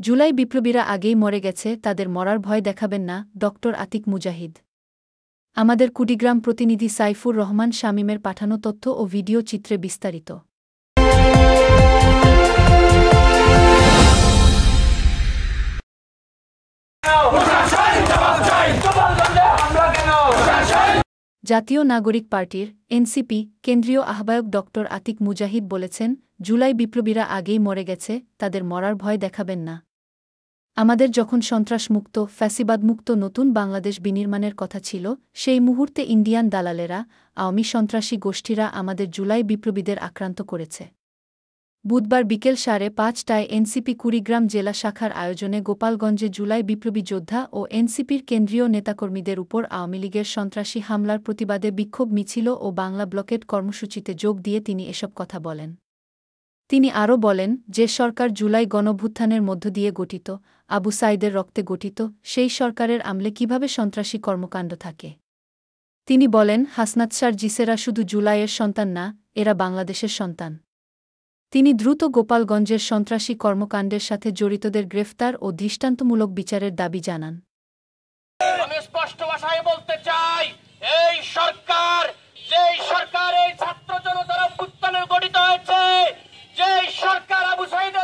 জুলাই বিপ্লবীরা আগেই মরে গেছে, তাদের মরার ভয় দেখাবেন না, ডক্টর আতিক মুজাহিদ। আমাদের কুড়িগ্রাম প্রতিনিধি সাইফুর রহমান শামীমের পাঠানো তথ্য ও ভিডিও চিত্রে বিস্তারিত। জাতীয় নাগরিক পার্টির এনসিপি কেন্দ্রীয় আহ্বায়ক ডক্টর আতিক মুজাহিদ বলেছেন, জুলাই বিপ্লবীরা আগেই মরে গেছে, তাদের মরার ভয় দেখাবেন না। আমাদের যখন সন্ত্রাসমুক্ত ফ্যাসিবাদমুক্ত নতুন বাংলাদেশ বিনির্মাণের কথা ছিল, সেই মুহূর্তে ইন্ডিয়ান দালালেরা, আওয়ামী সন্ত্রাসী গোষ্ঠীরা আমাদের জুলাই বিপ্লবীদের আক্রান্ত করেছে। বুধবার বিকেল 5:30টায় এনসিপি কুড়িগ্রাম জেলা শাখার আয়োজনে গোপালগঞ্জে জুলাই বিপ্লবী যোদ্ধা ও এনসিপির কেন্দ্রীয় নেতাকর্মীদের উপর আওয়ামী লীগের সন্ত্রাসী হামলার প্রতিবাদে বিক্ষোভ মিছিল ও বাংলা ব্লকেট কর্মসূচিতে যোগ দিয়ে তিনি এসব কথা বলেন। তিনি আরও বলেন, যে সরকার জুলাই গণভ্যুত্থানের মধ্য দিয়ে গঠিত, আবু সাইদের রক্তে গঠিত, সেই সরকারের আমলে কিভাবে সন্ত্রাসী কর্মকাণ্ড থাকে। তিনি বলেন, হাসনাত জিসেরা শুধু জুলাইয়ের সন্তান না, এরা বাংলাদেশের সন্তান। তিনি দ্রুত গোপালগঞ্জের সন্ত্রাসী কর্মকাণ্ডের সাথে জড়িতদের গ্রেফতার ও দৃষ্টান্তমূলক বিচারের দাবি জানান। আমি স্পষ্ট ভাষায় বলতে চাই, এই সরকার, যেই সরকার এই ছাত্র জনতার অভ্যুত্থানে গঠিত হয়েছে, যেই সরকার আবু সাইদ